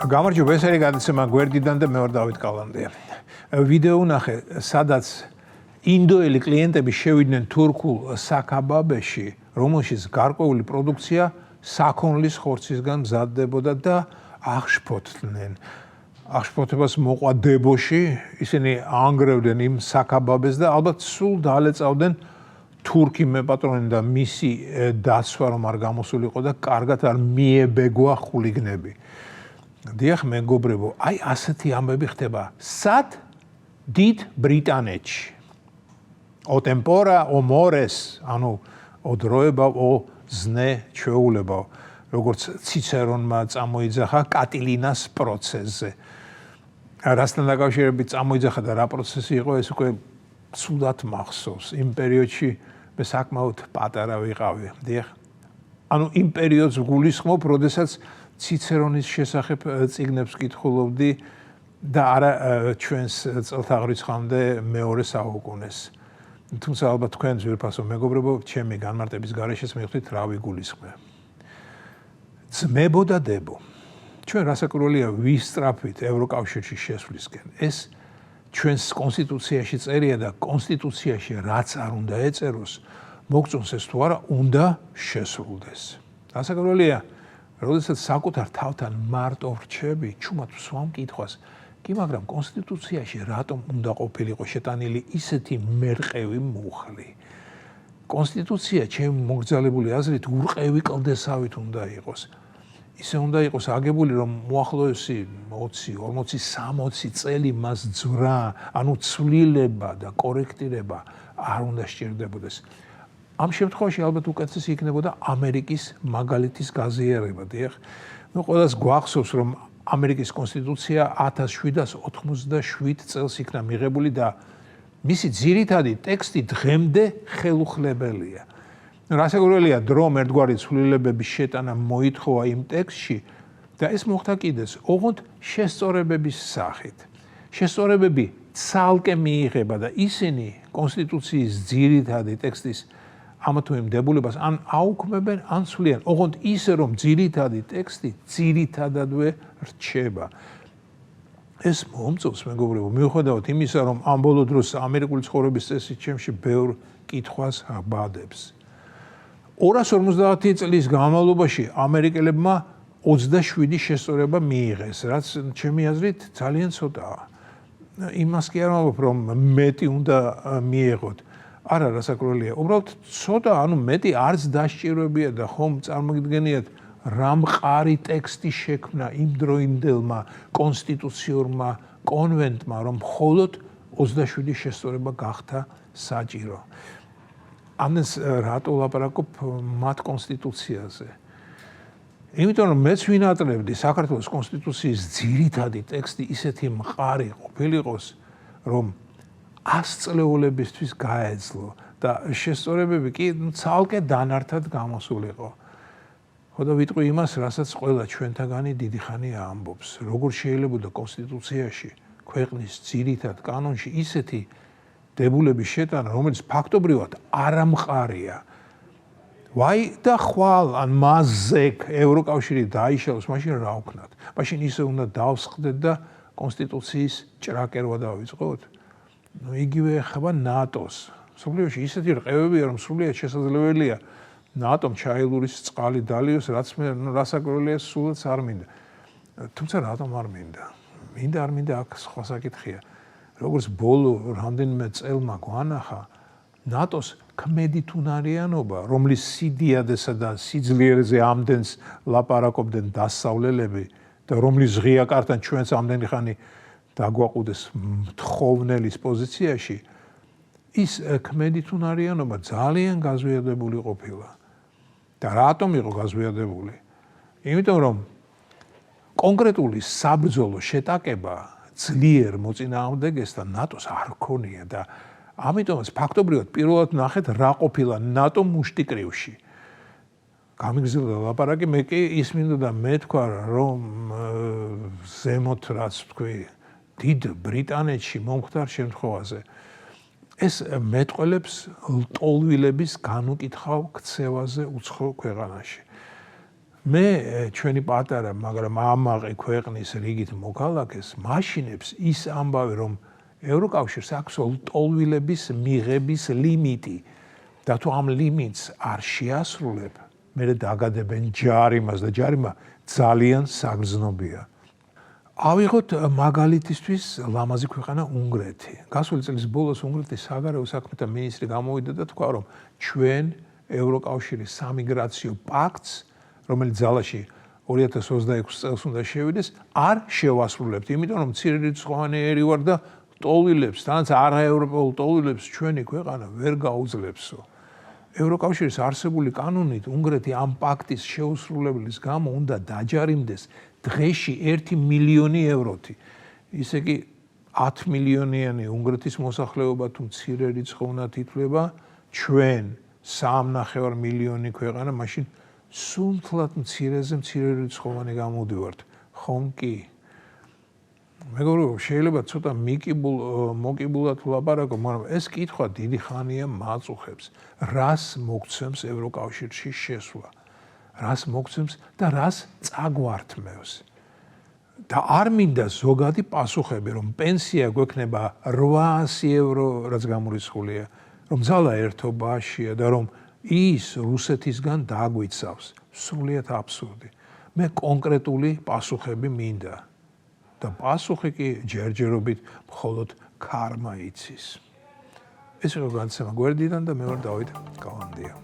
გამარჯობა, ეს არის გადაცემა გვერდიდან და მე ვარ დავით კალანდია. ვიდეო ნახე, სადაც ინდოელი კლიენტები შევიდნენ თურქულ საქაბაბეში, რომელშიც გარკვეული პროდუქცია საქონლის ხორცისგან მზადდებოდა და აღშფოთდნენ. აღშფოთებას მოყვა დებოში, ისინი ანგრევდნენ იმ საქაბაბეს და ალბათ სულ დაალეწავდნენ თურქი მეპატრონი და მისი დაცვა რომ არ გამოსულიყო და კარგად არ მიებეგვა ხულიგნები. დიახ, მეგობრებო, აი ასეთი ამბები ხდება. სად? დიდ ბრიტანეთში. O tempora, o mores, ანუ o დროება, o ზნე, ჩვეულება, როგორც ციცერონმა წამოიძახა კატილინას პროცესზე. რასთან დაკავშირებით წამოიძახა და რა პროცესი იყო, ეს უკვე ცუდად მახსოვს. იმ პერიოდში მე საკმაოდ პატარა ვიყავი. დიახ. ანუ იმ პერიოდს გულისხმობ, როდესაც ციცერონის შესახებ წიგნებს კითხულობდი და არა ჩვენს წელთაღრიცხვამდე მეორე საუკუნეს. თუმცა ალბათ თქვენ ძვირფასო მეგობრებო, ჩემი განმარტების გარეშეც მივხვდით რა ვიგულისხმე. ძმებო და დებო. ჩვენ რასაკვირველია ვისწრაფვით ევროკავშირში შესვლისკენ. ეს ჩვენს კონსტიტუციაში წერია და კონსტიტუციაში რაც არ უნდა ეწეროს, მოგწონს ეს თუ არა, უნდა შესრულდეს. რასაკვირველია როდესაც საკუთარ თავთან მარტო ვრჩები, ჩუმად ვსვამ კითხვას, კი მაგრამ კონსტიტუციაში რატომ უნდა ყოფილიყო შეტანილი ისეთი მერყევი მუხლი? კონსტიტუცია ჩემი მოგრძალებული აზრით ურყევი კლდესავით უნდა იყოს. ისე უნდა იყოს აგებული, რომ მოახლოესი 20, 40, 60 წელი მას ძვრა, ანუ ცვლილება და კორექტირება არ უნდა სჭირდებოდეს. ამ შემთხვევაში ალბათ უკეთესი იქნებოდა ამერიკის მაგალითის გაზიარება, დიახ. ნუ ყველას გვახსოვს, რომ ამერიკის კონსტიტუცია 1787 წელს იქნა მიღებული და მისი ძირითადი ტექსტი დღემდე ხელუხლებელია. რასაკვირველია, დრომ ერთგვარი ცვლილებების შეტანა მოითხოვა იმ ტექსტში და ეს მოხდა კიდეც, ოღონდ შესწორებების სახით. შესწორებები ცალკე მიიღება და ისინი კონსტიტუციის ძირითადი ტექსტის ამა თუ იმ დებულებას ან აუქმებენ, ან ცვლიან, ოღონდ ისე, რომ ძირითადი ტექსტი ძირითადადვე რჩება. ეს მომწონს, მეგობრებო, მიუხედავად იმისა, რომ ამ ბოლო დროს ამერიკული ცხოვრების წესი ჩემში ბევრ კითხვას აბადებს. 250 წლის განმავლობაში ამერიკელებმა 27 შესწორება მიიღეს, რაც ჩემი აზრით ძალიან ცოტაა. იმას კი არ ვამბობ, რომ მეტი უნდა მიეღოთ. არა, რასაკვირველია, უბრალოდ ცოტა, ანუ მეტი არც დასჭიროებია და ხომ წარმოგიდგენიათ რა მყარი ტექსტი შექმნა იმდროინდელმა კონსტიტუციურმა კონვენტმა, რომ მხოლოდ 27 შესწორება გახდა საჭირო. ამას რატო ვლაპარაკობ მათ კონსტიტუციაზე? იმიტომ რომ მეც ვინატრებდი საქართველოს კონსტიტუციის ძირითადი ტექსტი ისეთი მყარი ყოფილიყოს, რომ 100 წლეულებისთვის გაეძლო და შესწორებები კი ცალკე დანართად გამოსულიყო. ხო და ვიტყვი იმას, რასაც ყველა ჩვენთაგანი დიდი ხანია ამბობს, როგორ შეიძლებოდა კონსტიტუციაში, ქვეყნის ძირითად კანონში ისეთი დებულების შეტანა, რომელიც ფაქტობრივად არამყარია. ვაი და ხვალ ან მასზე ევროკავშირი დაიშალოს, მაშინ რა ვქნათ? მაშინ ისე უნდა დავსხდეთ და კონსტიტუციის ჭრაკერვა დავიწყოთ? ნუ იგივე ეხება ნატოს. მსოფლიოში ისეთი რყევებია, რომ სრულიად შესაძლებელია ნატომ ჩაილურის წყალი დალიოს, რაც მე რასაკვირველია სულაც არ მინდა. თუმცა რატომ არ მინდა? მინდა არ მინდა აქ სხვა საკითხია. როგორც ბოლო რამდენიმე წელმა გვანახა, ნატოს ქმედითუნარიანობა, რომლის სიდიადესა და სიძლიერეზე ამდენს ლაპარაკობდნენ დასავლელები და რომლის ღია კართან ჩვენს ამდენი ხანი დაგვაყუდეს მთხოვნელის პოზიციაში, ის ქმედითუნარიანობა ძალიან გაზვიადებული ყოფილა. და რატომ იყო გაზვიადებული? იმიტომ რომ კონკრეტული საბრძოლო შეტაკება ძლიერ მოწინააღმდეგესთან ნატოს არ ქონია და ამიტომაც ფაქტობრივად პირველად ნახეთ რა ყოფილა ნატო მუშტიკრივში. გამიგზელდა ლაპარაკი, მე კი ის მინდოდა მეთქვა, რომ ზემოთ რაც თქვი, დიდ ბრიტანეთში მომხდარ შემთხვევაზე ეს მეტყველებს ლტოლვილების განუკითხავ ქცევაზე უცხო ქვეყანაში. მე ჩვენი პატარა, მაგრამ ამაყი ქვეყნის რიგით მოქალაქეს მაშინებს ის ამბავი, რომ ევროკავშირს აქვს ტოლვილების მიღების ლიმიტი და თუ ამ ლიმიტს არ შეასრულებ, მე დაგადებენ ჯარიმას და ჯარიმა ძალიან საგრძნობია. ავიღოთ მაგალითისთვის ლამაზი ქვეყანა უნგრეთი. გასული წლის ბოლოს უნგრეთის საგარეო საქმეთა მინისტრი გამოვიდა და თქვა, რომ ჩვენ ევროკავშირის სამიგრაციო პაქტს, რომელიც ძალაში 2026 წელს უნდა შევიდეს, არ შევასრულებთ, იმიტომ რომ მცირერიცხოვანი ერი ვარ და ტოლვილებს, თანაც არაევროპულ ტოლვილებს ჩვენი ქვეყანა ვერ გაუძლებსო. ევროკავშირის არსებული კანონით უნგრეთი ამ პაქტის შეუსრულებლის გამო უნდა დაჯარიმდეს დღეში 1 მილიონი ევროთი. ისე კი 10 მილიონიანი უნგრეთის მოსახლეობა თუ მცირერიცხოვნად ითვლება, ჩვენ 3.5 მილიონი ქვეყანა, მაშინ სულთლად მცირერიცხოვანი გამოვდივართ. ხომ კი? მეგობრებო, შეიძლება ცოტა მოკიბულად ვლაპარაკო, მაგრამ ეს კითხვა დიდი ხანია მაწუხებს. რას მოგცემს ევროკავშირში შესვლა? რას მოგცემს და რას წაგვართმევს? და არ მინდა ზოგადი პასუხები, რომ პენსია გვექნება 800 ევრო, რაც გამორიცხულია, რომ ძალა ერთობაშია და რომ ის რუსეთისგან დაგვიცავს. სრულიად აბსურდი. მე კონკრეტული პასუხები მინდა. და პასუხი კი ჯერჯერობით მხოლოდ ქარმა იცის. ეს იყო განცემა გვერდიდან და მე ვარ დავით კალანდია.